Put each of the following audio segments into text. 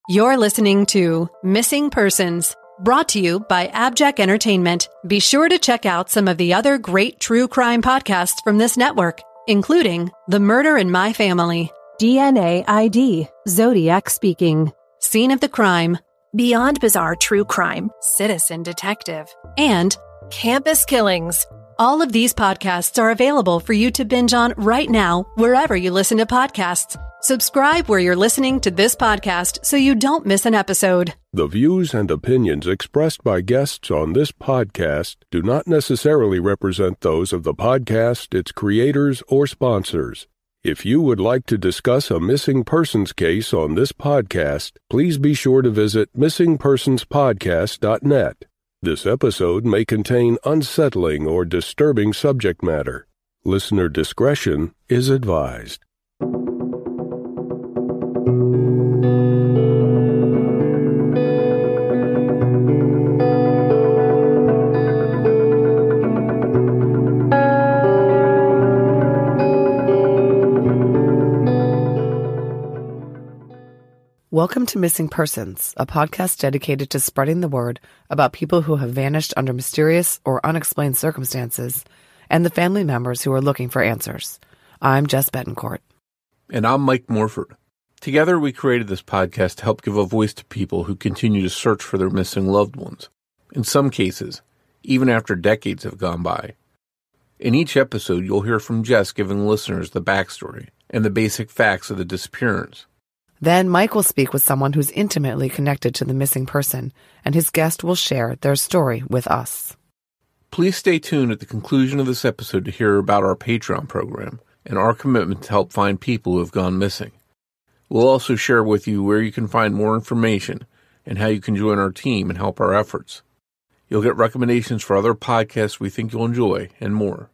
You're listening to Missing Persons, brought to you by Abject Entertainment. Be sure to check out some of the other great true crime podcasts from this network, including The Murder in My Family, DNA ID, Zodiac Speaking, Scene of the Crime, Beyond Bizarre True Crime, Citizen Detective, and Campus Killings. All of these podcasts are available for you to binge on right now, wherever you listen to podcasts. Subscribe where you're listening to this podcast so you don't miss an episode. The views and opinions expressed by guests on this podcast do not necessarily represent those of the podcast, its creators, or sponsors. If you would like to discuss a missing persons case on this podcast, please be sure to visit missingpersonspodcast.net. This episode may contain unsettling or disturbing subject matter. Listener discretion is advised. Welcome to Missing Persons, a podcast dedicated to spreading the word about people who have vanished under mysterious or unexplained circumstances and the family members who are looking for answers. I'm Jess Betancourt. And I'm Mike Morford. Together we created this podcast to help give a voice to people who continue to search for their missing loved ones. In some cases, even after decades have gone by. In each episode, you'll hear from Jess giving listeners the backstory and the basic facts of the disappearance. Then Mike will speak with someone who's intimately connected to the missing person, and his guest will share their story with us. Please stay tuned at the conclusion of this episode to hear about our Patreon program and our commitment to help find people who have gone missing. We'll also share with you where you can find more information and how you can join our team and help our efforts. You'll get recommendations for other podcasts we think you'll enjoy and more.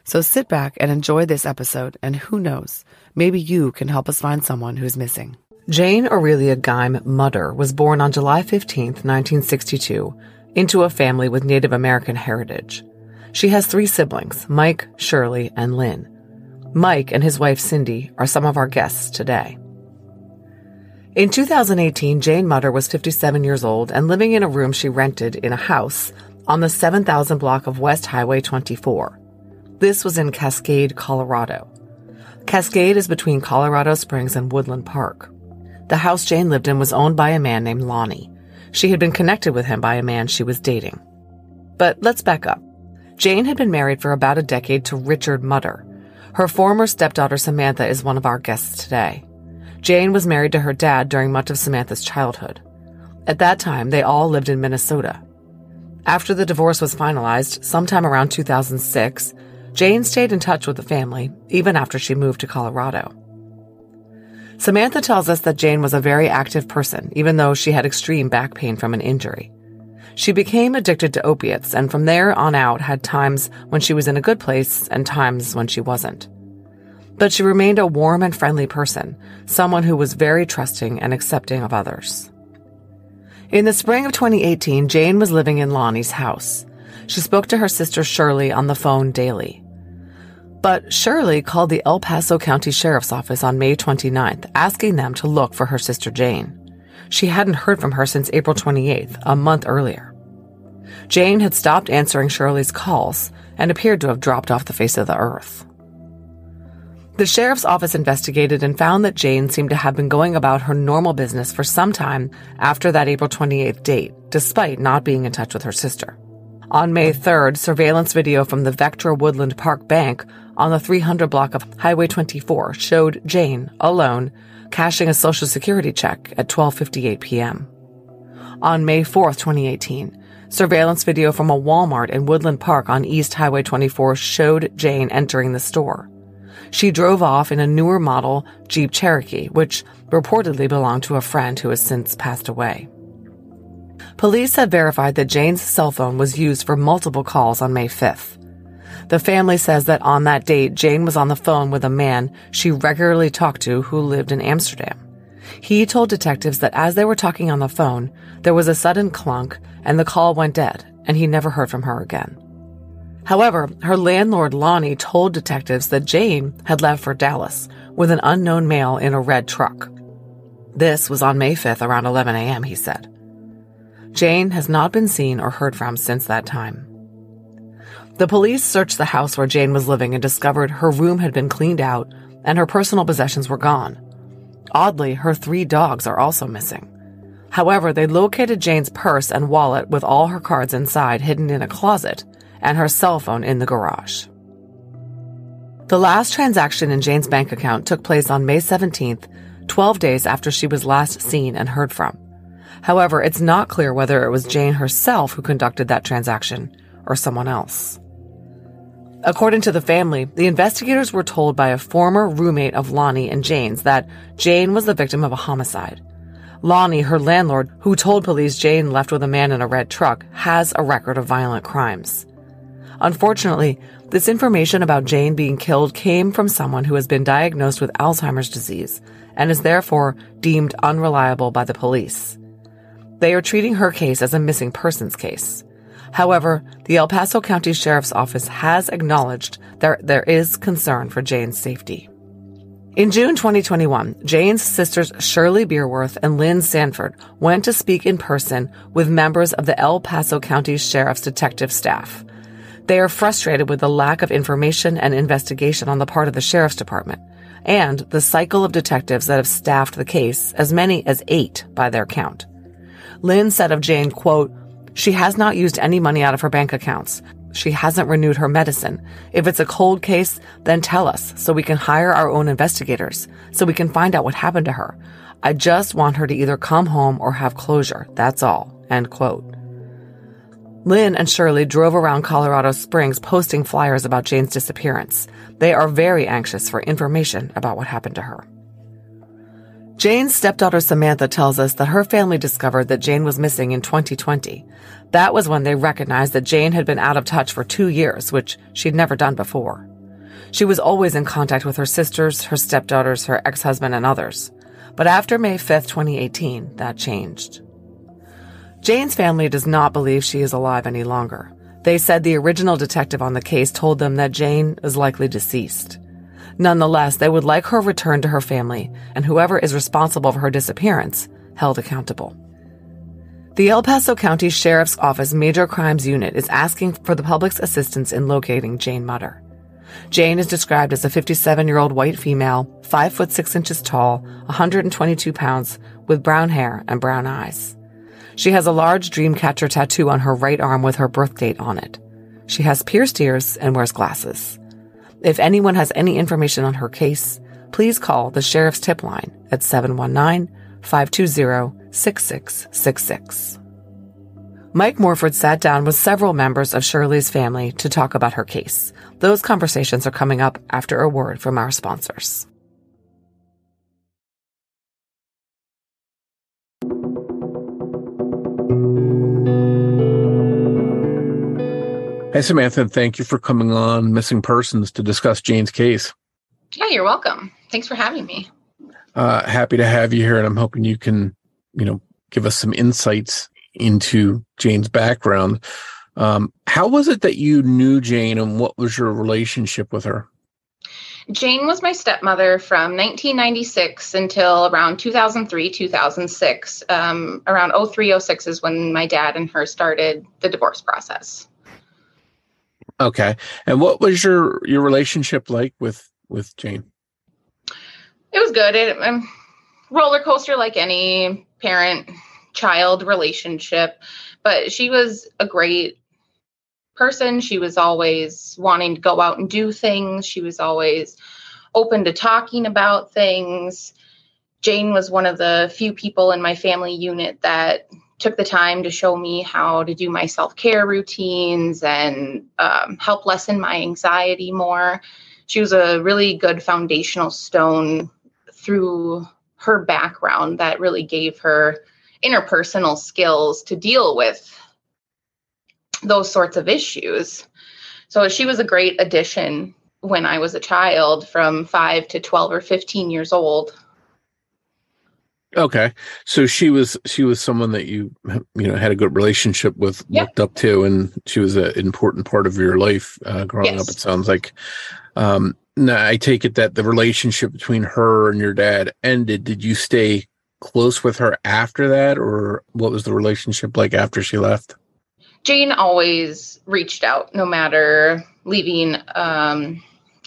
So sit back and enjoy this episode, and who knows, maybe you can help us find someone who's missing. Jane Aurelia Geim Mutter was born on July 15, 1962, into a family with Native American heritage. She has 3 siblings, Mike, Shirley, and Lynn. Mike and his wife Cindy are some of our guests today. In 2018, Jane Mutter was 57 years old and living in a room she rented in a house on the 7,000 block of West Highway 24. This was in Cascade, Colorado. Cascade is between Colorado Springs and Woodland Park. The house Jane lived in was owned by a man named Lonnie. She had been connected with him by a man she was dating. But let's back up. Jane had been married for about a decade to Richard Mutter. Her former stepdaughter Samantha is one of our guests today. Jane was married to her dad during much of Samantha's childhood. At that time, they all lived in Minnesota. After the divorce was finalized, sometime around 2006, Jane stayed in touch with the family, even after she moved to Colorado. Samantha tells us that Jane was a very active person, even though she had extreme back pain from an injury. She became addicted to opiates, and from there on out had times when she was in a good place and times when she wasn't. But she remained a warm and friendly person, someone who was very trusting and accepting of others. In the spring of 2018, Jane was living in Lonnie's house. She spoke to her sister Shirley on the phone daily. But Shirley called the El Paso County Sheriff's Office on May 29th, asking them to look for her sister Jane. She hadn't heard from her since April 28th, a month earlier. Jane had stopped answering Shirley's calls and appeared to have dropped off the face of the earth. The sheriff's office investigated and found that Jane seemed to have been going about her normal business for some time after that April 28th date, despite not being in touch with her sister. On May 3rd, surveillance video from the Vectra Woodland Park Bank on the 300 block of Highway 24 showed Jane, alone, cashing a Social Security check at 12:58 p.m. On May 4th, 2018, surveillance video from a Walmart in Woodland Park on East Highway 24 showed Jane entering the store. She drove off in a newer model Jeep Cherokee, which reportedly belonged to a friend who has since passed away. Police have verified that Jane's cell phone was used for multiple calls on May 5th. The family says that on that date, Jane was on the phone with a man she regularly talked to who lived in Amsterdam. He told detectives that as they were talking on the phone, there was a sudden clunk and the call went dead, and he never heard from her again. However, her landlord Lonnie told detectives that Jane had left for Dallas with an unknown male in a red truck. This was on May 5th around 11 a.m., he said. Jane has not been seen or heard from since that time. The police searched the house where Jane was living and discovered her room had been cleaned out and her personal possessions were gone. Oddly, her 3 dogs are also missing. However, they located Jane's purse and wallet with all her cards inside hidden in a closet and her cell phone in the garage. The last transaction in Jane's bank account took place on May 17th, 12 days after she was last seen and heard from. However, it's not clear whether it was Jane herself who conducted that transaction or someone else. According to the family, the investigators were told by a former roommate of Lonnie and Jane's that Jane was the victim of a homicide. Lonnie, her landlord, who told police Jane left with a man in a red truck, has a record of violent crimes. Unfortunately, this information about Jane being killed came from someone who has been diagnosed with Alzheimer's disease and is therefore deemed unreliable by the police. They are treating her case as a missing persons case. However, the El Paso County Sheriff's Office has acknowledged there is concern for Jane's safety. In June 2021, Jane's sisters Shirley Beerworth and Lynn Sanford went to speak in person with members of the El Paso County Sheriff's detective staff. They are frustrated with the lack of information and investigation on the part of the Sheriff's Department, and the cycle of detectives that have staffed the case, as many as 8 by their count. Lynn said of Jane, quote, "She has not used any money out of her bank accounts. She hasn't renewed her medicine. If it's a cold case, then tell us so we can hire our own investigators, so we can find out what happened to her. I just want her to either come home or have closure. That's all." End quote. Lynn and Shirley drove around Colorado Springs posting flyers about Jane's disappearance. They are very anxious for information about what happened to her. Jane's stepdaughter Samantha tells us that her family discovered that Jane was missing in 2020. That was when they recognized that Jane had been out of touch for 2 years, which she'd never done before. She was always in contact with her sisters, her stepdaughters, her ex-husband, and others. But after May 5th, 2018, that changed. Jane's family does not believe she is alive any longer. They said the original detective on the case told them that Jane is likely deceased. Nonetheless, they would like her returned to her family, and whoever is responsible for her disappearance held accountable. The El Paso County Sheriff's Office Major Crimes Unit is asking for the public's assistance in locating Jane Mutter. Jane is described as a 57-year-old white female, 5 foot 6 inches tall, 122 pounds, with brown hair and brown eyes. She has a large Dreamcatcher tattoo on her right arm with her birth date on it. She has pierced ears and wears glasses. If anyone has any information on her case, please call the Sheriff's Tip Line at 719-520-6666. Mike Morford sat down with several members of Shirley's family to talk about her case. Those conversations are coming up after a word from our sponsors. Hey, Samantha, thank you for coming on Missing Persons to discuss Jane's case. Yeah, you're welcome. Thanks for having me. Happy to have you here, and I'm hoping you can, give us some insights into Jane's background. How was it that you knew Jane, and what was your relationship with her? Jane was my stepmother from 1996 until around 2003, 2006. Around 03, 06 is when my dad and her started the divorce process. Okay. And what was your relationship like with Jane? It was good. Roller coaster like any parent-child relationship. But she was a great person. She was always wanting to go out and do things. She was always open to talking about things. Jane was one of the few people in my family unit that took the time to show me how to do my self-care routines and help lessen my anxiety more. She was a really good foundational stone through her background that really gave her interpersonal skills to deal with those sorts of issues. So she was a great addition when I was a child from 5 to 12 or 15 years old. Okay. So she was someone that you had a good relationship with, Yep. Looked up to, and she was an important part of your life growing Yes. up, it sounds like. Now, I take it that the relationship between her and your dad ended. Did you stay close with her after that, or what was the relationship like after she left? Jane always reached out, no matter leaving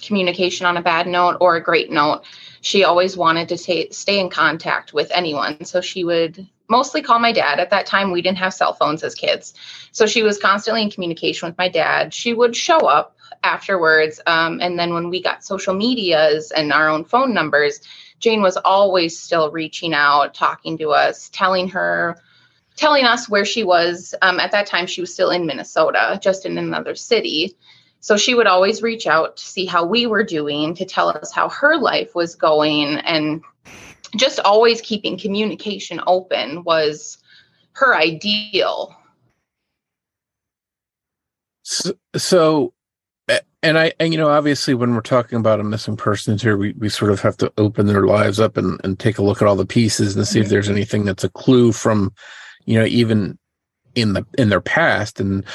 communication on a bad note or a great note. She always wanted to stay in contact with anyone. So she would mostly call my dad. At that time, we didn't have cell phones as kids. So she was constantly in communication with my dad. She would show up afterwards. And then when we got social medias and our own phone numbers, Jane was always still reaching out, talking to us, telling us where she was. At that time, she was still in Minnesota, just in another city. So she would always reach out to see how we were doing, to tell us how her life was going. And just always keeping communication open was her ideal. So and obviously when we're talking about a missing persons here, we sort of have to open their lives up and take a look at all the pieces and see if there's anything that's a clue from, even in their past. And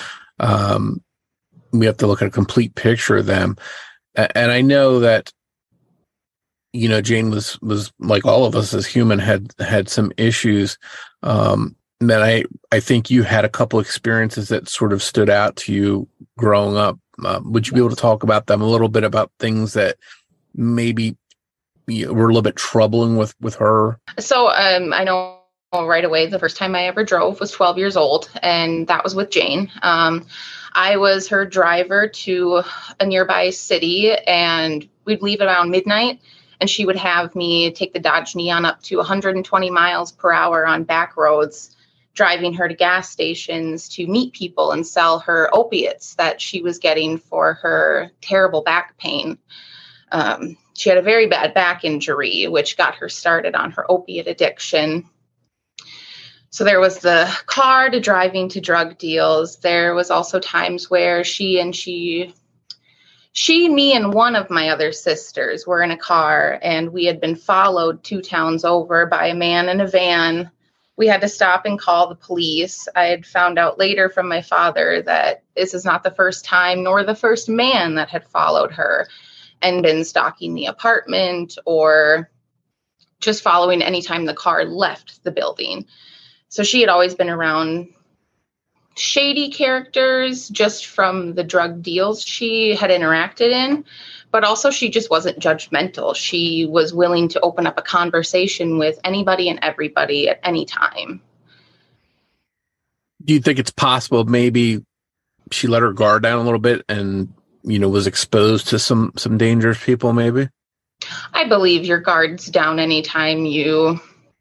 we have to look at a complete picture of them. And I know that, Jane was like all of us as human, had some issues. That I think you had a couple experiences that sort of stood out to you growing up. Would you be able to talk about them a little bit, about things that maybe were a little bit troubling with her? So I know right away, the first time I ever drove was 12 years old, and that was with Jane. I was her driver to a nearby city, and we'd leave around midnight, and she would have me take the Dodge Neon up to 120 miles per hour on back roads, driving her to gas stations to meet people and sell her opiates that she was getting for her terrible back pain. She had a very bad back injury, which got her started on her opiate addiction. So there was the car to driving to drug deals. There was also times where me and one of my other sisters were in a car, and we had been followed 2 towns over by a man in a van. We had to stop and call the police. I had found out later from my father that this is not the first time nor the first man that had followed her and been stalking the apartment or just following anytime the car left the building. So she had always been around shady characters just from the drug deals she had interacted in, but also she just wasn't judgmental. She was willing to open up a conversation with anybody and everybody at any time. Do you think it's possible maybe she let her guard down a little bit and, was exposed to some dangerous people maybe? I believe your guard's down anytime you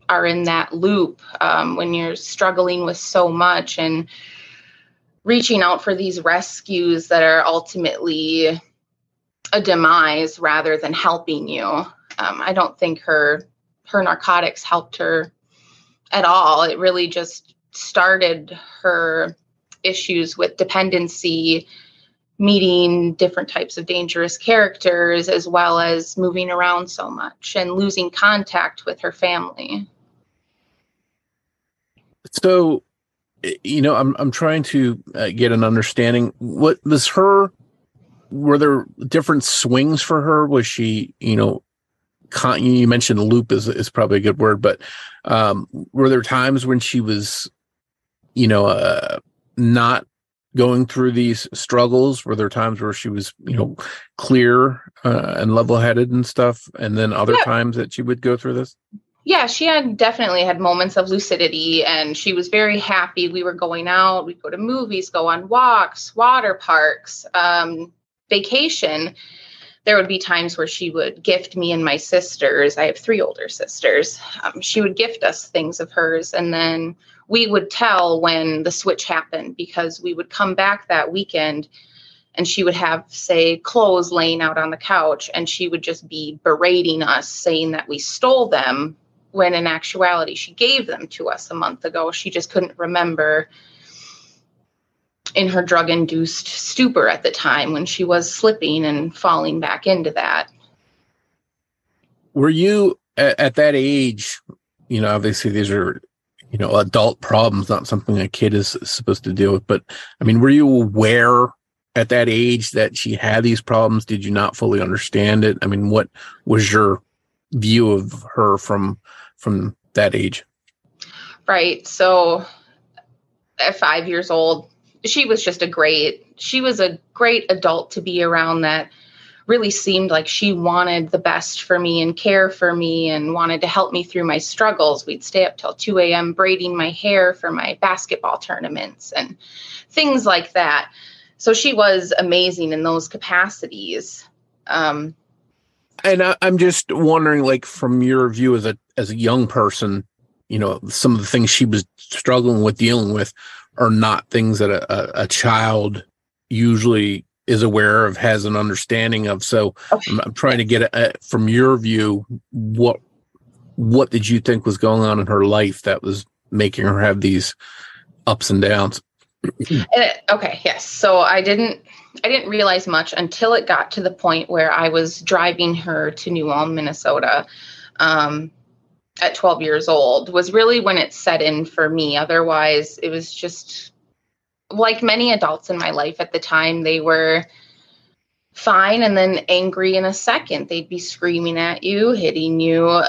are in that loop, when you're struggling with so much and reaching out for these rescues that are ultimately a demise rather than helping you. I don't think her narcotics helped her at all. It really just started her issues with dependency, meeting different types of dangerous characters, as well as moving around so much and losing contact with her family. So, I'm trying to get an understanding. What was were there different swings for her? Was she, you mentioned loop is probably a good word, but were there times when she was, not going through these struggles? Were there times where she was, clear and level-headed and stuff, and then other times that she would go through this? Yeah, she definitely had moments of lucidity, and she was very happy. We were going out, we'd go to movies, go on walks, water parks, vacation. There would be times where she would gift me and my sisters. I have 3 older sisters. She would gift us things of hers, and then we would tell when the switch happened, because we would come back that weekend and she would have, say, clothes laying out on the couch, and she would just be berating us, saying that we stole them, when in actuality she gave them to us a month ago. She just couldn't remember, in her drug-induced stupor at the time, when she was slipping and falling back into that. Were you at that age, obviously these are, adult problems, not something a kid is supposed to deal with, but I mean, were you aware at that age that she had these problems? Did you not fully understand it? I mean, what was your view of her from that age. Right. So at 5 years old, she was a great adult to be around that really seemed like she wanted the best for me and care for me and wanted to help me through my struggles. We'd stay up till 2 a.m. braiding my hair for my basketball tournaments and things like that. So she was amazing in those capacities. And I'm just wondering, like, from your view as a young person, you know, some of the things she was struggling with, dealing with, are not things that a child usually is aware of, has an understanding of. So I'm trying to get from your view, what did you think was going on in her life that was making her have these ups and downs? Okay. Yes. So I didn't realize much until it got to the point where I was driving her to New Ulm, Minnesota, at 12 years old, was really when it set in for me. Otherwise, it was just like many adults in my life at the time. They were fine and then angry in a second. They'd be screaming at you, hitting you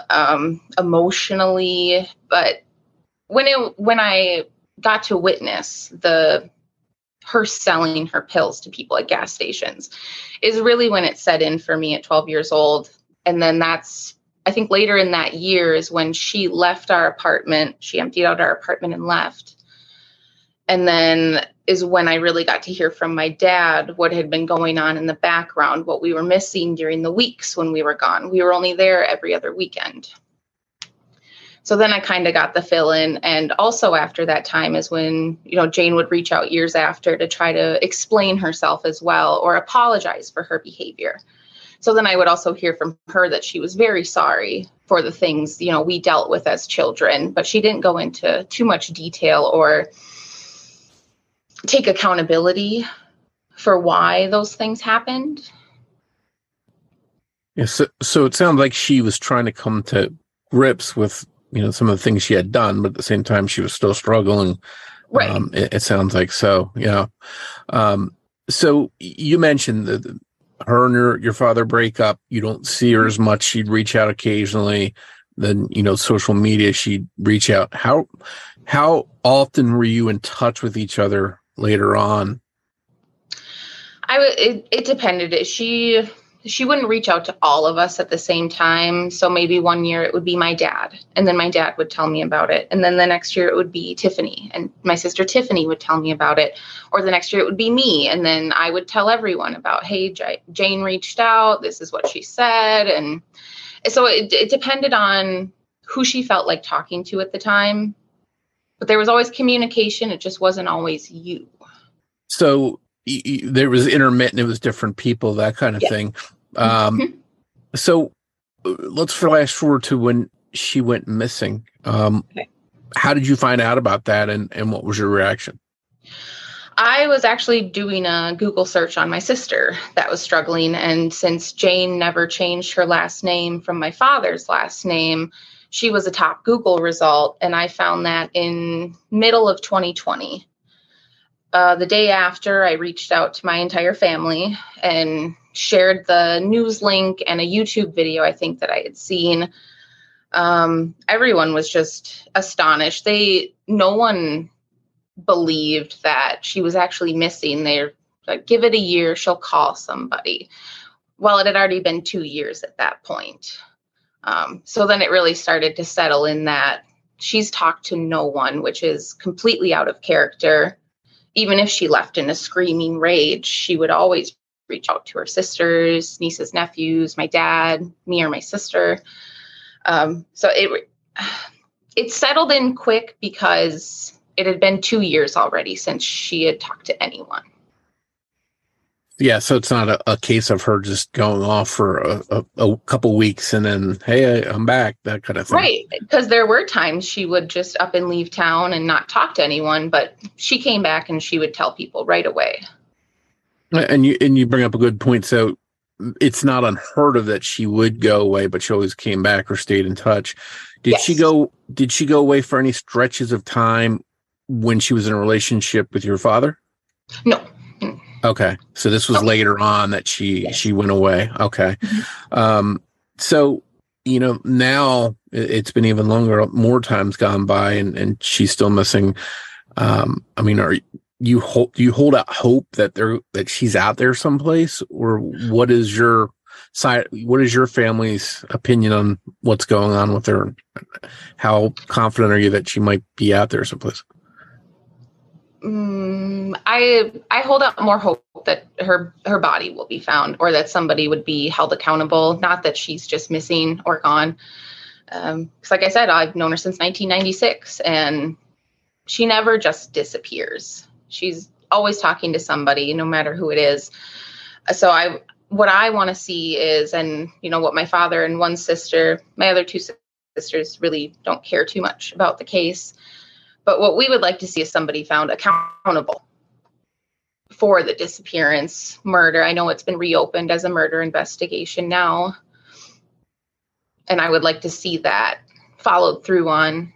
emotionally. But when I got to witness her selling her pills to people at gas stations is really when it set in for me at 12 years old. And then I think later in that year is when she left our apartment. She emptied out our apartment and left. And then is when I really got to hear from my dad what had been going on in the background, what we were missing during the weeks when we were gone. We were only there every other weekend. So then I kind of got the fill in. And also after that time is when, you know, Jane would reach out years after to try to explain herself as well or apologize for her behavior. So then I would also hear from her that she was very sorry for the things, you know, we dealt with as children, but she didn't go into too much detail or take accountability for why those things happened. Yeah, so it sounds like she was trying to come to grips with, you know, some of the things she had done, but at the same time she was still struggling. Right. It sounds like so. Yeah. So you mentioned that her and your father break up. You don't see her as much. She'd reach out occasionally. Then, you know, social media, she'd reach out. How often were you in touch with each other later on? It depended. She wouldn't reach out to all of us at the same time. So maybe one year it would be my dad, and then my dad would tell me about it. And then the next year it would be Tiffany, and my sister Tiffany would tell me about it. Or the next year it would be me, and then I would tell everyone about, hey, Jane reached out. This is what she said. And so it depended on who she felt like talking to at the time. But there was always communication. It just wasn't always you. So there was intermittent. It was different people, that kind of thing. So let's flash forward to when she went missing. Okay. How did you find out about that, and what was your reaction? I was actually doing a Google search on my sister that was struggling. And since Jane never changed her last name from my father's last name, she was a top Google result. And I found that in middle of 2020. The day after, I reached out to my entire family and shared the news link and a YouTube video, I think, that I had seen. Everyone was just astonished. No one believed that she was actually missing. They're like, give it a year, she'll call somebody. Well, it had already been 2 years at that point. So then it really started to settle in that she's talked to no one, which is completely out of character. Even if she left in a screaming rage, she would always reach out to her sisters, nieces, nephews, my dad, me or my sister. So it settled in quick because it had been 2 years already since she had talked to anyone. Yeah, so it's not a case of her just going off for a couple weeks and then, hey, I'm back, that kind of thing. Right, because there were times she would just up and leave town and not talk to anyone, but she came back and she would tell people right away. And you bring up a good point. So it's not unheard of that she would go away, but she always came back or stayed in touch. Did she go away for any stretches of time when she was in a relationship with your father? No. Okay. So this was later on that she went away. Okay. Mm-hmm. So, you know, now it's been even longer, more times gone by, and she's still missing. I mean, do you hold out hope that she's out there someplace, or what is your side? What is your family's opinion on what's going on with her? How confident are you that she might be out there someplace? I hold out more hope that her body will be found, or that somebody would be held accountable. Not that she's just missing or gone. Because like I said, I've known her since 1996, and she never just disappears. She's always talking to somebody, no matter who it is. So what I want to see is, and what my father and one sister, my other two sisters really don't care too much about the case. But what we would like to see is somebody found accountable for the disappearance, murder. I know it's been reopened as a murder investigation now. And I would like to see that followed through on.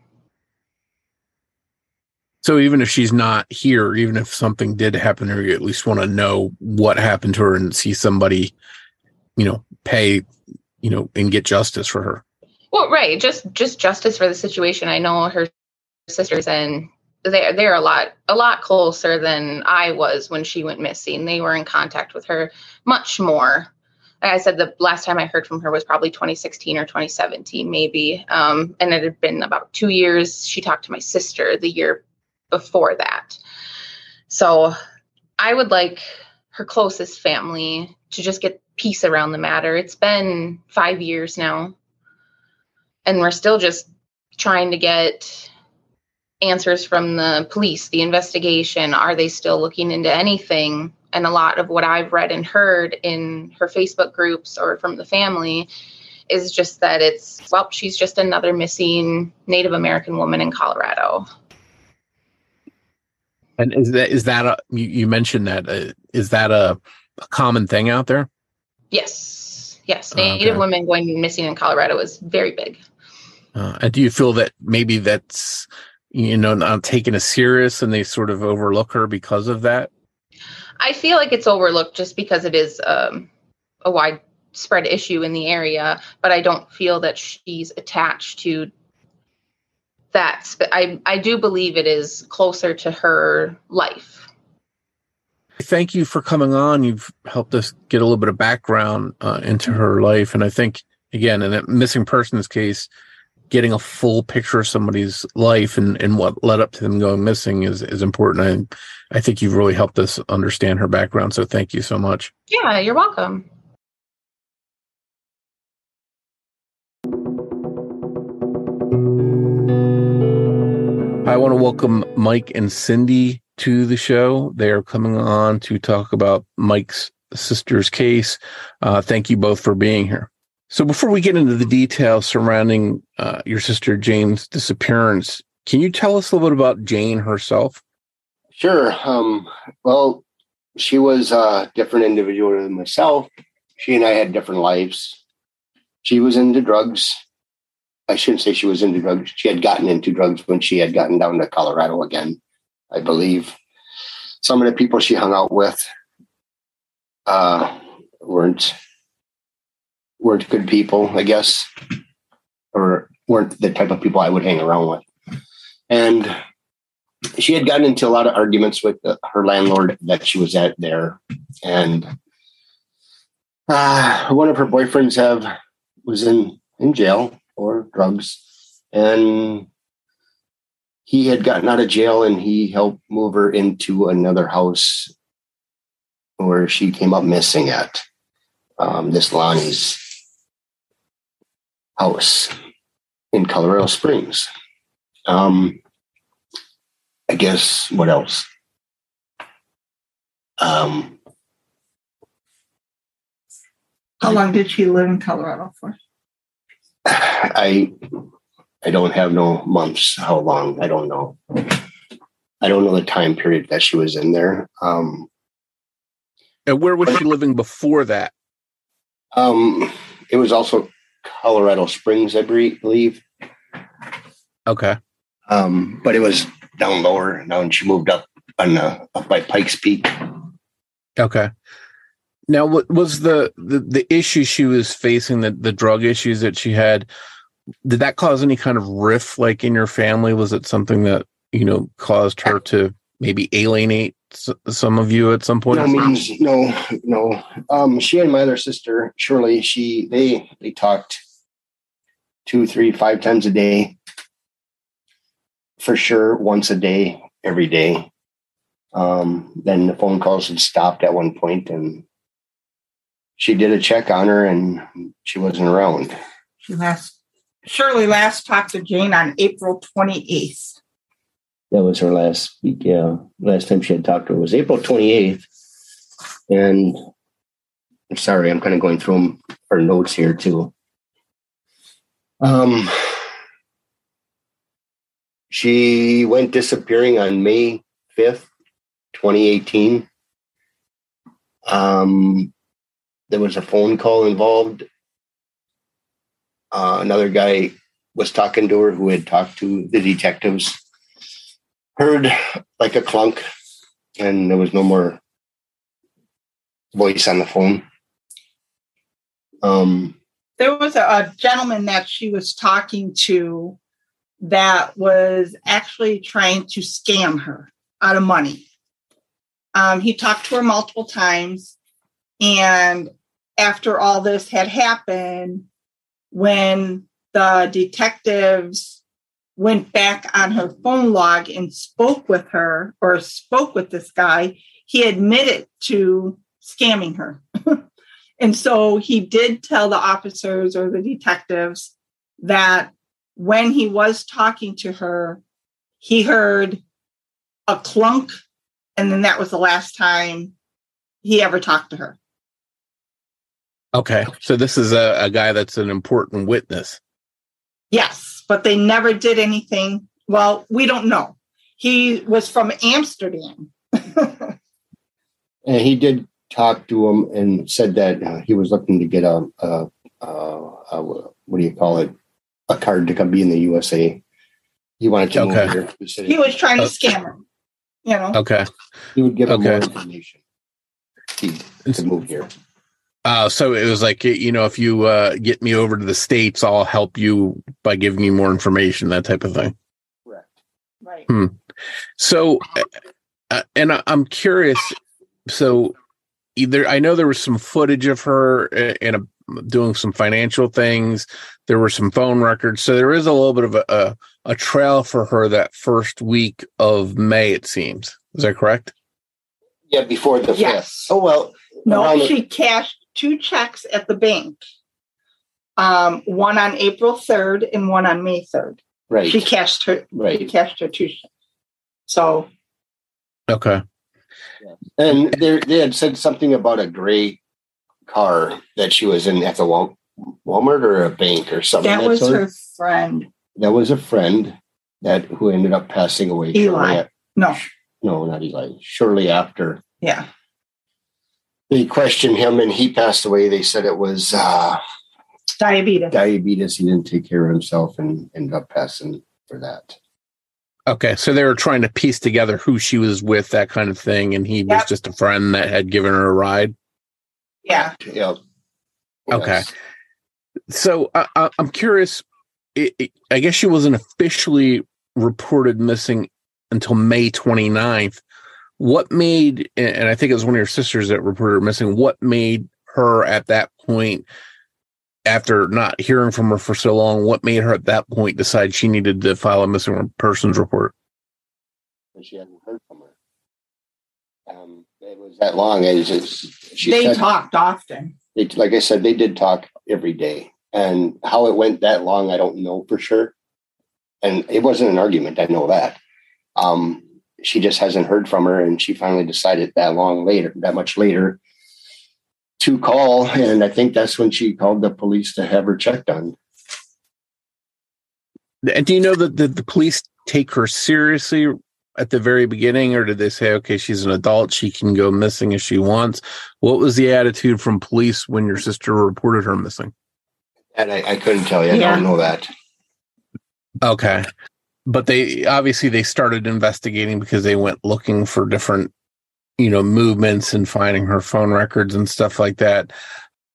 So even if she's not here, even if something did happen to her, you at least want to know what happened to her and see somebody, pay, and get justice for her. Well, right. Just justice for the situation. I know her sisters, and they're a lot closer than I was when she went missing. They were in contact with her much more. Like I said, the last time I heard from her was probably 2016 or 2017, maybe. And it had been about 2 years. She talked to my sister the year before that. So I would like her closest family to just get peace around the matter. It's been 5 years now, and we're still just trying to get answers from the police, the investigation. Are they still looking into anything? And a lot of what I've read and heard in her Facebook groups or from the family is just that she's just another missing Native American woman in Colorado. And is that you mentioned that, is that a common thing out there? Yes. Native women going missing in Colorado is very big. And do you feel that maybe that's, not taken as serious and they sort of overlook her because of that? I feel like it's overlooked just because it is a widespread issue in the area, but I don't feel that she's attached to that. I do believe it is closer to her life. Thank you for coming on. You've helped us get a little bit of background into her life. And I think, again, in a missing persons case, getting a full picture of somebody's life and what led up to them going missing is important. I think you've really helped us understand her background. So thank you so much. Yeah, you're welcome. I want to welcome Mike and Cindy to the show. They are coming on to talk about Mike's sister's case. Thank you both for being here. So before we get into the details surrounding your sister Jane's disappearance, can you tell us a little bit about Jane herself? Sure. Well, she was a different individual than myself. She and I had different lives. She was into drugs. I shouldn't say she was into drugs. She had gotten into drugs when she had gotten down to Colorado again, I believe. Some of the people she hung out with weren't good people, I guess, or weren't the type of people I would hang around with. And she had gotten into a lot of arguments with her landlord that she was at there. And one of her boyfriends was in jail for drugs. And he had gotten out of jail and he helped move her into another house where she came up missing at, this Lonnie's house in Colorado Springs. I guess what else? How long did she live in Colorado for? I don't have no months. How long? I don't know. I don't know the time period that she was in there. And where was she living before that? It was also Colorado Springs, I believe. Okay. But it was down lower. Now she moved up by Pikes Peak. Okay. Now, what was the issue she was facing, the drug issues that she had? Did that cause any kind of rift, like in your family? Was it something that, caused her to maybe alienate some of you at some point? No. She and my other sister, Shirley, they talked 2, 3, 5 times a day. For sure, once a day, every day. Then the phone calls had stopped at one point, and she did a check on her, and she wasn't around. Shirley last talked to Jane on April 28th. That was her last week. Yeah, last time she had talked to her was April 28th. And I'm sorry, I'm kind of going through her notes here too. She went disappearing on May 5th, 2018. There was a phone call involved. Another guy was talking to her who had talked to the detectives. Heard like a clunk, and there was no more voice on the phone. There was a gentleman that she was talking to that was actually trying to scam her out of money. He talked to her multiple times, and after all this had happened, when the detectives went back on her phone log and spoke with this guy, he admitted to scamming her. And so he did tell the officers or the detectives that when he was talking to her, he heard a clunk, and then that was the last time he ever talked to her. Okay, so this is a guy that's an important witness. Yes, but they never did anything. Well, we don't know. He was from Amsterdam. And he did talk to him and said that he was looking to get a what do you call it? A card to come be in the USA. He wanted to move here. He was trying to scam him. Okay. He would give him more information to move here. So it was like, if you get me over to the States, I'll help you by giving you more information, that type of thing. Correct. Right. So, and I'm curious. So I know there was some footage of her doing some financial things. There were some phone records. So there is a little bit of a trail for her that first week of May, it seems. Is that correct? Yeah, before the 5th. Oh, well. No, she cashed 2 checks at the bank. One on April 3rd and one on May 3rd. Right. She cashed her 2 checks. So. Okay. And they had said something about a gray car that she was in at the Walmart or a bank or something. That was her friend. That was a friend who ended up passing away. Eli. No, not Eli. Shortly after. Yeah. They questioned him and he passed away. They said it was diabetes. He didn't take care of himself and ended up passing for that. Okay, so they were trying to piece together who she was with, that kind of thing, and he was just a friend that had given her a ride? Yeah. Yep. Okay. So I'm curious, I guess she wasn't officially reported missing until May 29th. What made, and I think it was one of your sisters that reported her missing, what made her at that point, after not hearing from her for so long, what made her at that point decide she needed to file a missing persons report? She hadn't heard from her. It was that long. They talked often. Like I said, they did talk every day. And how it went that long, I don't know for sure. And it wasn't an argument. I know that. She just hasn't heard from her. And she finally decided that much later, to call, and I think that's when she called the police to have her checked on. Do you know that the police take her seriously at the very beginning, or did they say, okay, she's an adult, she can go missing if she wants? What was the attitude from police when your sister reported her missing? And I couldn't tell you. I don't know that. Okay. But they started investigating because they went looking for different movements and finding her phone records and stuff like that.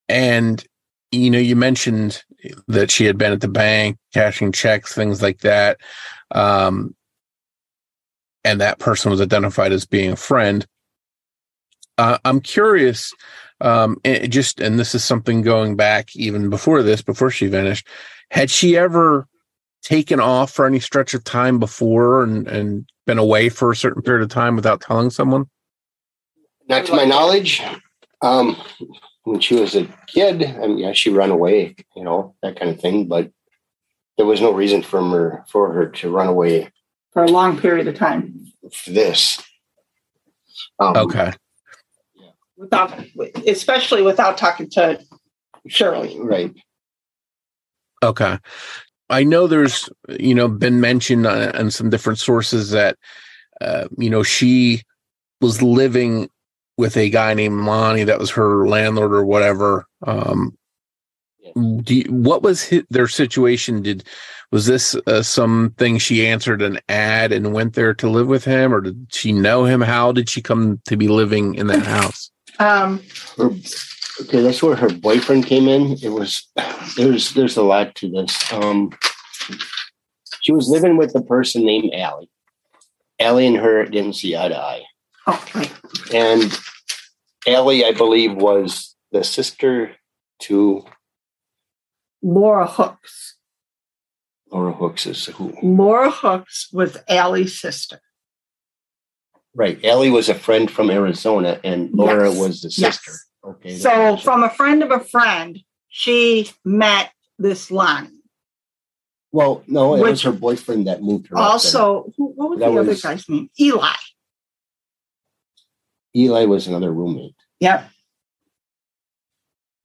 And you mentioned that she had been at the bank cashing checks, things like that. And that person was identified as being a friend. I'm curious, and this is something going back even before she vanished. Had she ever taken off for any stretch of time before and been away for a certain period of time without telling someone? Not to my knowledge. When she was a kid, she ran away, that kind of thing. But there was no reason for her to run away for a long period of time. For this. Okay. Especially without talking to Shirley. Right. Okay. I know there's, been mentioned on some different sources that, she was living with a guy named Lonnie that was her landlord or whatever. What was their situation? Was this something she answered an ad and went there to live with him, or did she know him? How did she come to be living in that house? Okay, that's where her boyfriend came in. There's a lot to this. She was living with a person named Allie. Allie and her didn't see eye to eye. Okay. And Allie, I believe, was the sister to Laura Hooks. Laura Hooks is who? Laura Hooks was Allie's sister. Right. Allie was a friend from Arizona, and Laura was the sister. Yes. Okay. So from a friend of a friend, she met this Lonnie. Well, no, it was her boyfriend that moved her. Also, what was the other guy's name? Eli. Eli was another roommate. Yep.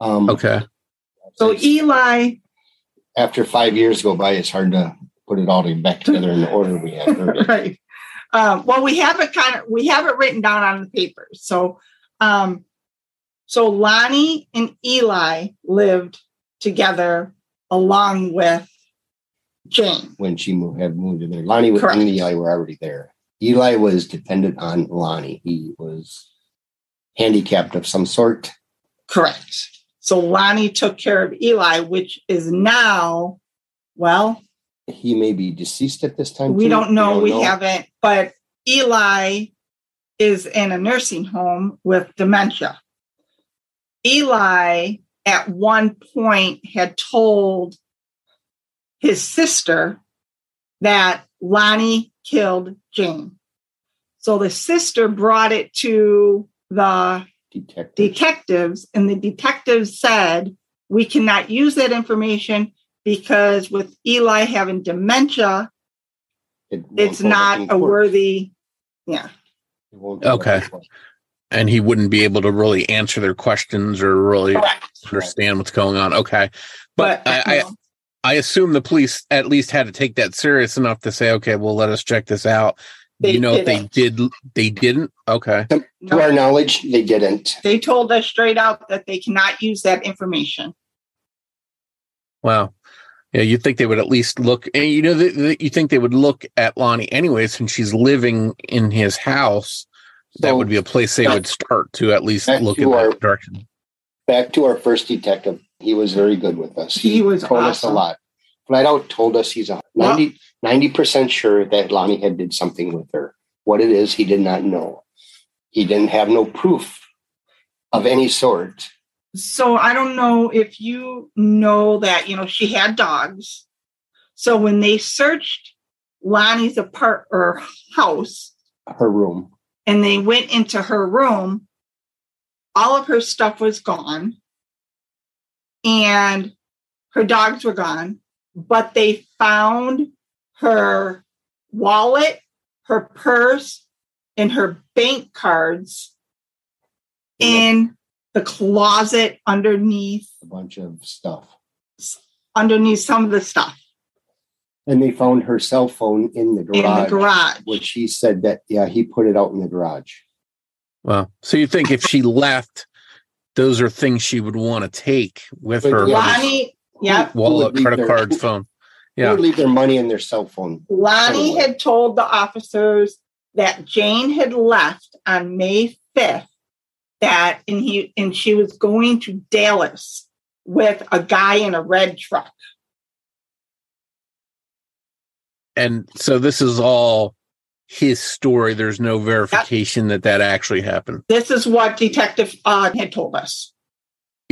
Okay. So Eli. After 5 years go by, it's hard to put it all back together in the order we had heard it. Right. Well, we have it written down on the paper. So, so Lonnie and Eli lived together along with Jane. When she had moved in there. Lonnie and Eli were already there. Eli was dependent on Lonnie. He was handicapped of some sort. Correct. So Lonnie took care of Eli, which is now, well, he may be deceased at this time. We don't know. We haven't. But Eli is in a nursing home with dementia. Eli, at one point, had told his sister that Lonnie killed Jane. So the sister brought it to the detectives, and the detectives said, we cannot use that information because with Eli having dementia, it's not a worthy, Okay. And he wouldn't be able to really answer their questions or really understand what's going on. Okay. But I assume the police at least had to take that serious enough to say, okay, well, let us check this out. If they didn't? Okay. To our knowledge, they didn't. They told us straight out that they cannot use that information. Wow. Yeah, you'd think they would at least look, and you think they would look at Lonnie anyway, since she's living in his house. That would be a place they would start to at least look in that direction. Back to our first detective. He was very good with us. He was told us a lot. Flat out told us he's 90% sure that Lonnie had did something with her. What it is, he did not know. He didn't have no proof of any sort. So I don't know if you know that, she had dogs. So when they searched Lonnie's house, her room, and they went into her room, all of her stuff was gone and her dogs were gone, but they found her wallet, her purse, and her bank cards in the closet underneath a bunch of stuff. Underneath some of the stuff. And they found her cell phone in the garage. Which he said that, he put it out in the garage. Wow. So you think if she left, those are things she would want to take with her? Lonnie, wallet, credit card, phone. Yeah. They would leave their money in their cell phone. Lonnie had told the officers that Jane had left on May 5th and she was going to Dallas with a guy in a red truck. And so this is all his story. There's no verification that actually happened. This is what Detective had told us.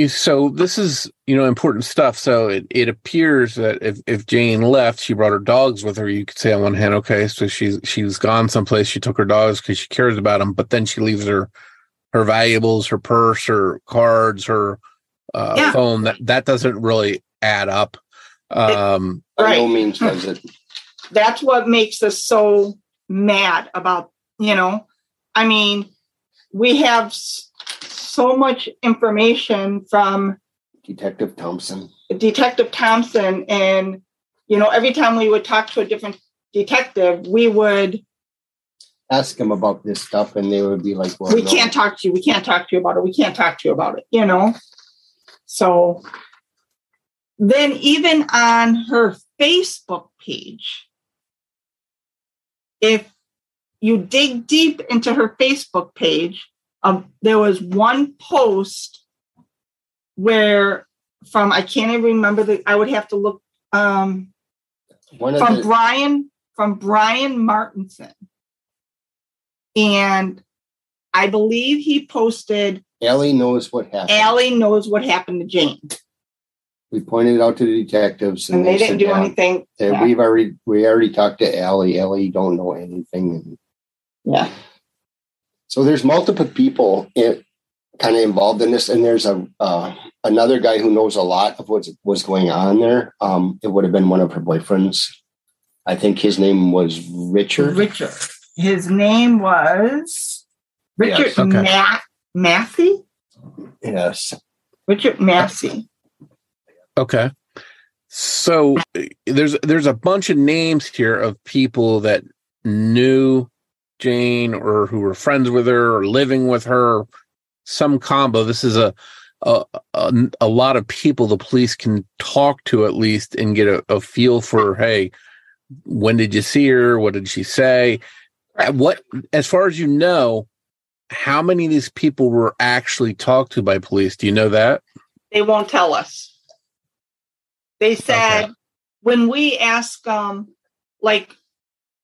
So this is, important stuff. So it appears that if Jane left, she brought her dogs with her. You could say on one hand, okay, so she's gone someplace. She took her dogs because she cares about them, but then she leaves her valuables, her purse, her cards, her phone. That doesn't really add up. By no means does it. That's what makes us so mad about, we have so much information from Detective Thompson. And, every time we would talk to a different detective, we would ask him about this stuff and they would be like, well, we can't talk to you. We can't talk to you about it. We can't talk to you about it, So then even on her Facebook page, if you dig deep into her Facebook page, there was one post where I can't even remember I would have to look from Brian Martinson. And I believe he posted Allie knows what happened. Allie knows what happened to Jane. We pointed it out to the detectives, and they didn't do anything. We already talked to Allie. Allie don't know anything. Yeah. So there's multiple people kind of involved in this, and there's another guy who knows a lot of what was going on there. It would have been one of her boyfriends. I think his name was Richard. His name was Richard Massey. Yes. Richard Massey. Okay. So there's a bunch of names here of people that knew Jane or who were friends with her or living with her, some combo. This is a lot of people the police can talk to at least and get a feel for, hey, when did you see her? What did she say? What, as far as you know, how many of these people were actually talked to by police? Do you know that? They won't tell us. They said when we ask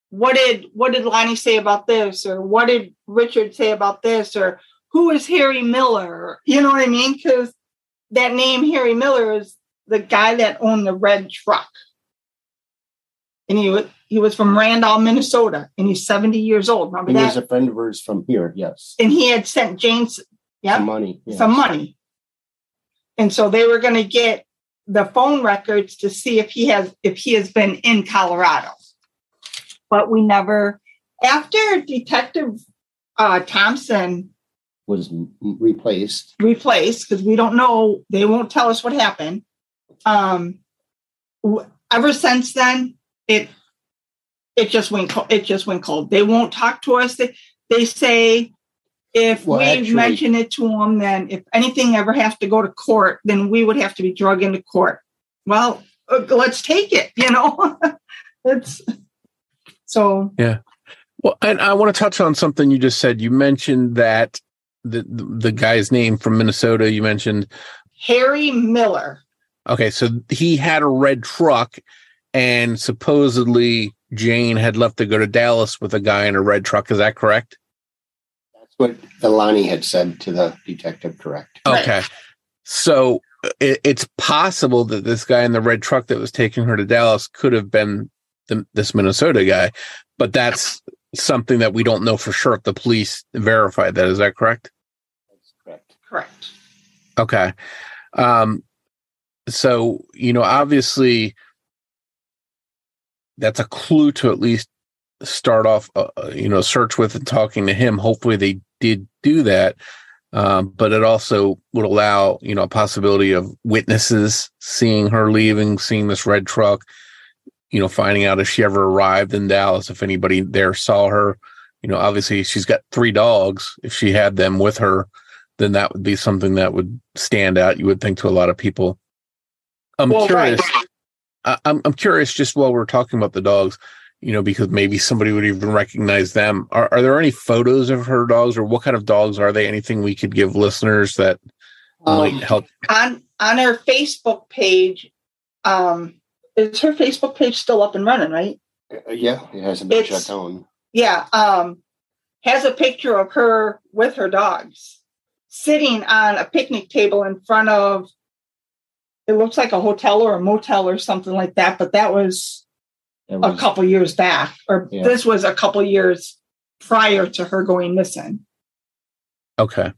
what did Lonnie say about this, or what did Richard say about this, or who is Harry Miller? You know what I mean? Because that name Harry Miller is the guy that owned the red truck, and he was from Randall, Minnesota, and he's 70 years old. Remember that? He was a friend of hers from here. Yes, and he had sent Jane some money. Yes. Some money, and so they were going to get the phone records to see if he has been in Colorado. But we never, after Detective Thompson was replaced because we don't know, they won't tell us what happened. Ever since then, it just went cold. They won't talk to us. They say if we mention it to them, then if anything ever has to go to court, then we would have to be dragged into court. Well, let's take it, It's so. Yeah. Well, and I want to touch on something you just said. You mentioned that the guy's name from Minnesota, you mentioned Harry Miller. Okay. So he had a red truck, and supposedly Jane had left to go to Dallas with a guy in a red truck. Is that correct? What Lonnie had said to the detective, correct? Okay. So it's possible that this guy in the red truck that was taking her to Dallas could have been this Minnesota guy, but that's something that we don't know for sure if the police verified that. Is that correct? That's correct. Correct. Okay. So, obviously that's a clue to at least start off, search with and talking to him. Hopefully they did do that. But it also would allow, a possibility of witnesses seeing her leaving, seeing this red truck, finding out if she ever arrived in Dallas, if anybody there saw her. Obviously she's got 3 dogs. If she had them with her, then that would be something that would stand out, you would think, to a lot of people. I'm curious. Right. I'm curious, just while we're talking about the dogs, because maybe somebody would even recognize them. Are there any photos of her dogs, or what kind of dogs are they? Anything we could give listeners that might help. On her Facebook page, is her Facebook page still up and running, right? Yeah, it hasn't been shut down. Yeah, has a picture of her with her dogs sitting on a picnic table in front of, it looks like a hotel or a motel or something like that, but that was a couple years back, or this was a couple years prior to her going missing. Okay.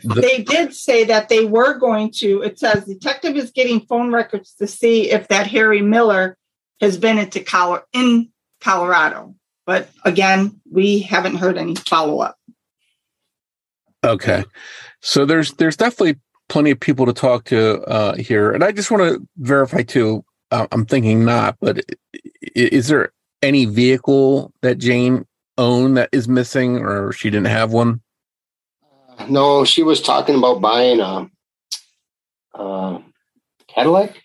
They did say that they were going to, it says, detective is getting phone records to see if that Harry Miller has been in Colorado. But again, we haven't heard any follow-up. Okay. So there's definitely plenty of people to talk to here. And I just want to verify too, I'm thinking not, but is there any vehicle that Jane owned that is missing, or she didn't have one? No, she was talking about buying a Cadillac.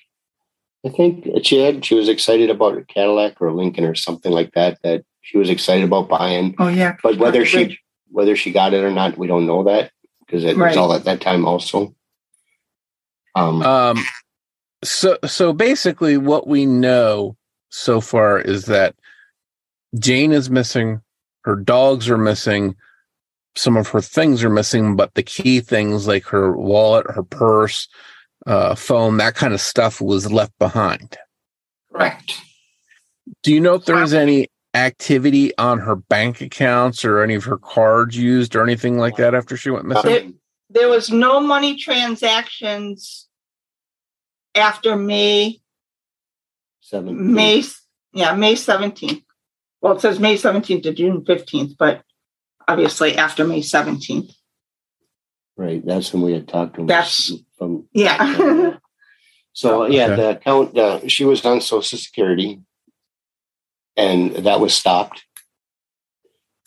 I think she was excited about a Cadillac or a Lincoln or something like that she was excited about buying. Oh yeah. But whether she got it or not, we don't know that, because it was all at that time also. So basically what we know so far is that Jane is missing, her dogs are missing, some of her things are missing, but the key things like her wallet, her purse, phone, that kind of stuff was left behind. Correct. Do you know if there was any activity on her bank accounts or any of her cards used or anything like that after she went missing? There was no money transactions after May 17th. Well, it says May 17th to June 15th, but obviously after May 17th. Right. That's when we had talked to him. So, the account, she was on Social Security, and that was stopped.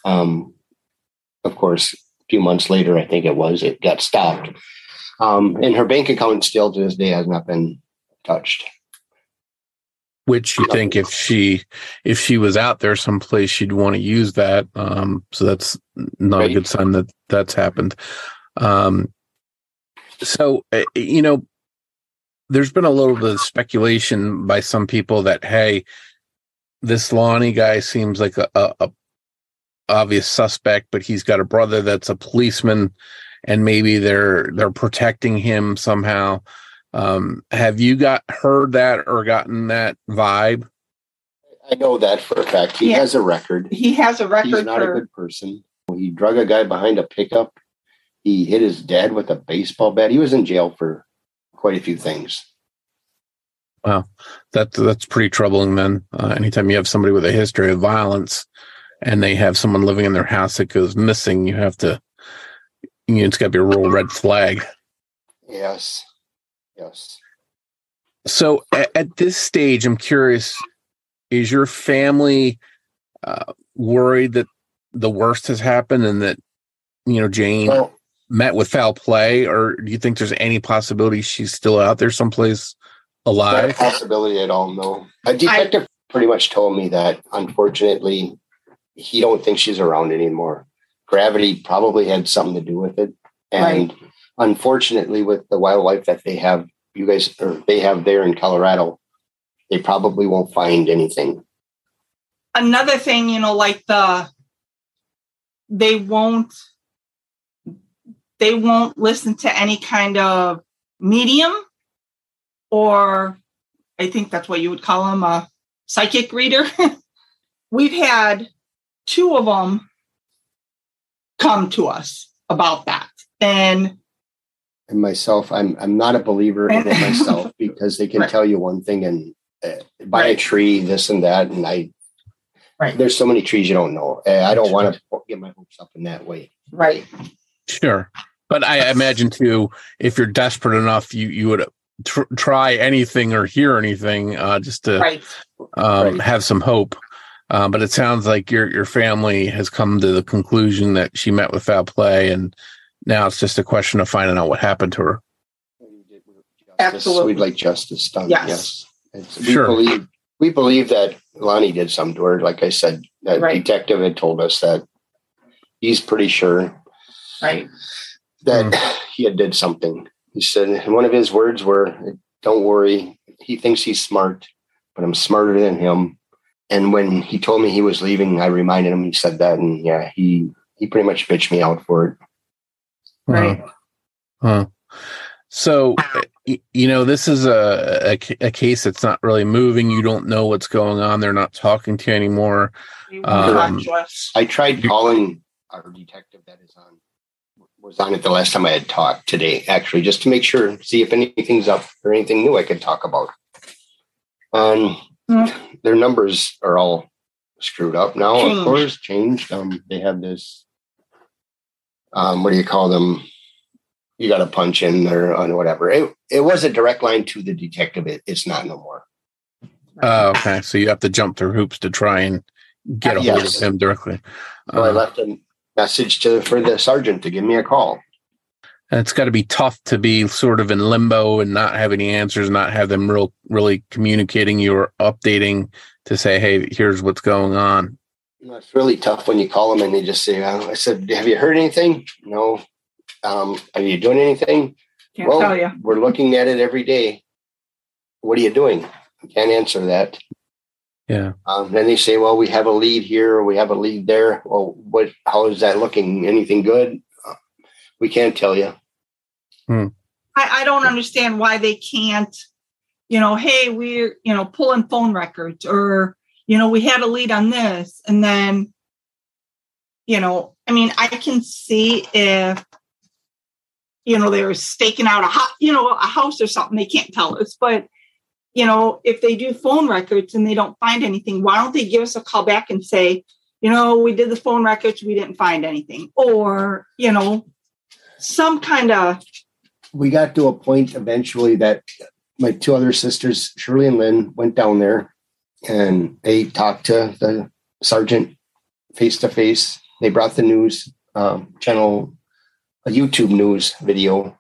Of course, a few months later, I think it got stopped. And her bank account still to this day has not been touched. Which you think if she was out there someplace, she'd want to use that. So that's not a good sign that that's happened. So, there's been a little bit of speculation by some people that, hey, this Lonnie guy seems like a obvious suspect, but he's got a brother that's a policeman, and maybe they're protecting him somehow. Have you heard that or gotten that vibe? I know that for a fact. He has a record. He has a record. He's not a good person. He drug a guy behind a pickup. He hit his dad with a baseball bat. He was in jail for quite a few things. Wow, that's pretty troubling. Then, anytime you have somebody with a history of violence, and they have someone living in their house that goes missing, you have to. It's got to be a real red flag. Yes. So at this stage, I'm curious, is your family worried that the worst has happened and that, Jane met with foul play, or do you think there's any possibility she's still out there someplace alive? Not a possibility at all, no. A detective pretty much told me that, unfortunately, he don't think she's around anymore. Gravity probably had something to do with it. And unfortunately, with the wildlife that they have, they have there in Colorado, they probably won't find anything. Another thing, they won't listen to any kind of medium, or I think that's what you would call them, a psychic reader. We've had 2 of them come to us about that. And myself, I'm not a believer in it myself, because they can tell you one thing and buy a tree, this and that. And there's so many trees you don't know. I don't want to get my hopes up in that way. Right. Sure. But I imagine too, if you're desperate enough, you would try anything or hear anything just to have some hope. But it sounds like your family has come to the conclusion that she met with foul play, and now it's just a question of finding out what happened to her. Absolutely. We'd like justice done. Yes. We believe that Lonnie did something to her. Like I said, that detective had told us that he's pretty sure. Right. that he had did something. He said, one of his words were, "Don't worry. He thinks he's smart, but I'm smarter than him." And when he told me he was leaving, I reminded him he said that. And yeah, he pretty much bitched me out for it. Right. So, this is a case that's not really moving. You don't know what's going on. They're not talking to you anymore. I tried calling our detective that was on it the last time I had talked today, actually, just to make sure, see if anything's up or anything new I could talk about. Their numbers are all screwed up now, of course, changed. They have this, what do you call them? You got to punch in there on whatever. It was a direct line to the detective. It's not no more. Oh, okay. So you have to jump through hoops to try and get a hold of him directly. So I left a message for the sergeant to give me a call. And it's got to be tough to be sort of in limbo and not have any answers, not have them really communicating you or updating to say, hey, here's what's going on. It's really tough when you call them and they just say, I said, have you heard anything? No. Are you doing anything? Can't tell you. We're looking at it every day. What are you doing? I can't answer that. Yeah. Then they say, well, we have a lead here, or we have a lead there. Well, how is that looking? Anything good? We can't tell you. I don't understand why they can't, hey, we're, pulling phone records, or, we had a lead on this. And then, I can see if, they were staking out a house or something, they can't tell us. But, if they do phone records and they don't find anything, why don't they give us a call back and say, we did the phone records, we didn't find anything, or, some kind of. We got to a point eventually that my two other sisters, Shirley and Lynn, went down there and they talked to the sergeant face to face. They brought the news channel, a YouTube news video,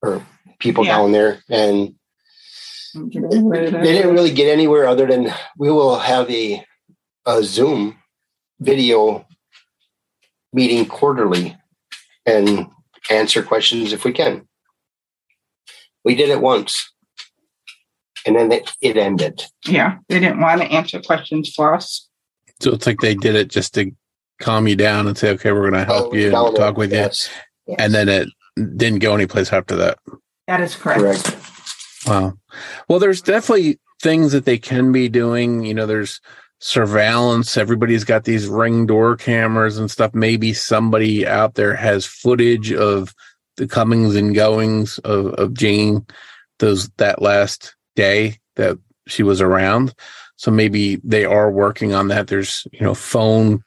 or people down there, and they didn't really get anywhere other than we will have a Zoom video meeting quarterly and answer questions if we can. We did it once, and then it ended. Yeah, they didn't want to answer questions for us. So it's like they did it just to calm you down and say, okay, we're going to help you and talk with you. Yes. And then it didn't go anyplace after that. That is correct. Wow. Well, there's definitely things that they can be doing. There's surveillance. Everybody's got these Ring door cameras and stuff. Maybe somebody out there has footage of the comings and goings of Jane that last day that she was around. So maybe they are working on that. There's, phone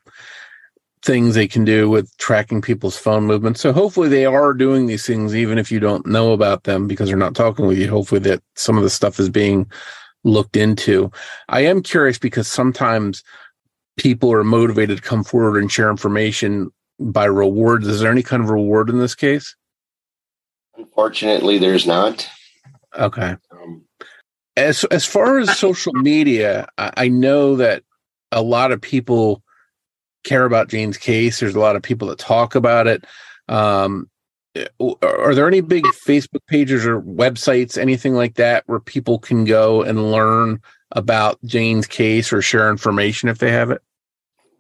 things they can do with tracking people's phone movements. So hopefully they are doing these things, even if you don't know about them because they're not talking with you. Hopefully that some of the stuff is being looked into. I am curious because sometimes people are motivated to come forward and share information by rewards. Is there any kind of reward in this case? Unfortunately, there's not. Okay. As far as social media, I know that a lot of people care about Jane's case. There's a lot of people that talk about it. Are there any big Facebook pages or websites, anything like that, where people can go and learn about Jane's case or share information if they have it?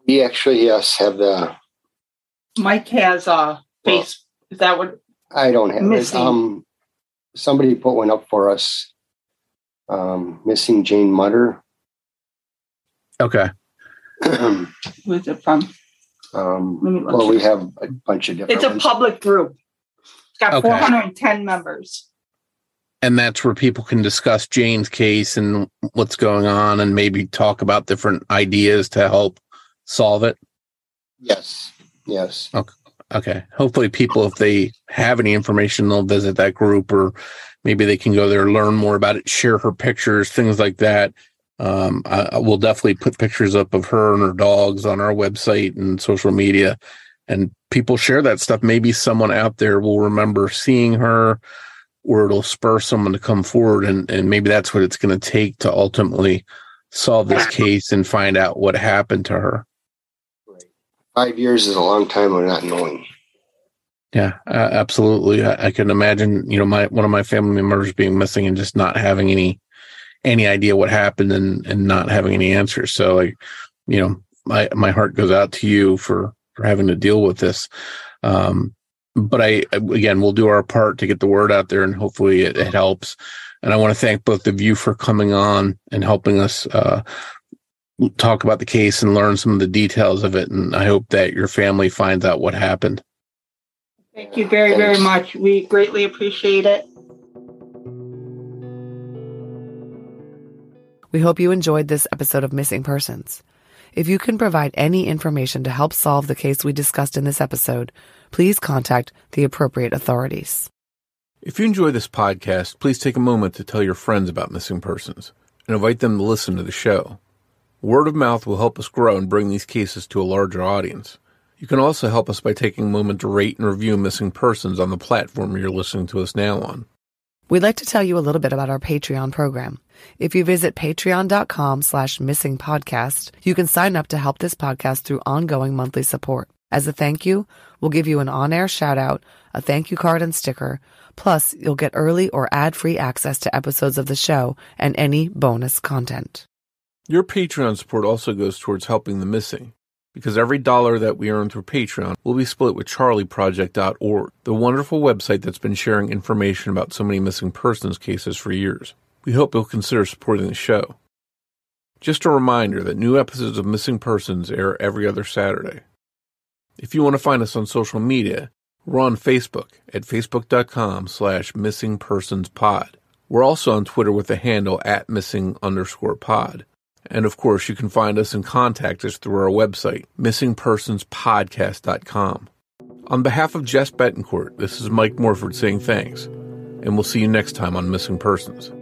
We actually, yes, have the. Mike has a face. Is that what? I don't have it. Somebody put one up for us. Missing Jane Mutter. Okay. Who's it from? Well, we have a bunch of different. It's a public group. It's got 410 members. And that's where people can discuss Jane's case and what's going on, and maybe talk about different ideas to help solve it. Yes. Okay. Hopefully people, if they have any information, they'll visit that group, or maybe they can go there, learn more about it, share her pictures, things like that. I will definitely put pictures up of her and her dogs on our website and social media, and people share that stuff. Maybe someone out there will remember seeing her, or it'll spur someone to come forward, and maybe that's what it's going to take to ultimately solve this case and find out what happened to her. 5 years is a long time of not knowing. Yeah, absolutely. I can imagine, one of my family members being missing and just not having any idea what happened and not having any answers. So my heart goes out to you for having to deal with this. But we'll do our part to get the word out there, and hopefully it helps. And I want to thank both of you for coming on and helping us talk about the case and learn some of the details of it. And I hope that your family finds out what happened. Thank you very, very much. We greatly appreciate it. We hope you enjoyed this episode of Missing Persons. If you can provide any information to help solve the case we discussed in this episode, please contact the appropriate authorities. If you enjoy this podcast, please take a moment to tell your friends about Missing Persons and invite them to listen to the show. Word of mouth will help us grow and bring these cases to a larger audience. You can also help us by taking a moment to rate and review Missing Persons on the platform you're listening to us now on. We'd like to tell you a little bit about our Patreon program. If you visit patreon.com/missingpodcast, you can sign up to help this podcast through ongoing monthly support. As a thank you, we'll give you an on-air shout-out, a thank you card and sticker, plus you'll get early or ad-free access to episodes of the show and any bonus content. Your Patreon support also goes towards helping the missing, because every dollar that we earn through Patreon will be split with charlieproject.org, the wonderful website that's been sharing information about so many missing persons cases for years. We hope you'll consider supporting the show. Just a reminder that new episodes of Missing Persons air every other Saturday. If you want to find us on social media, we're on Facebook at facebook.com/missingpersonspod. We're also on Twitter with the handle @missing_pod. And of course, you can find us and contact us through our website, missingpersonspodcast.com. On behalf of Jess Betancourt, this is Mike Morford saying thanks, and we'll see you next time on Missing Persons.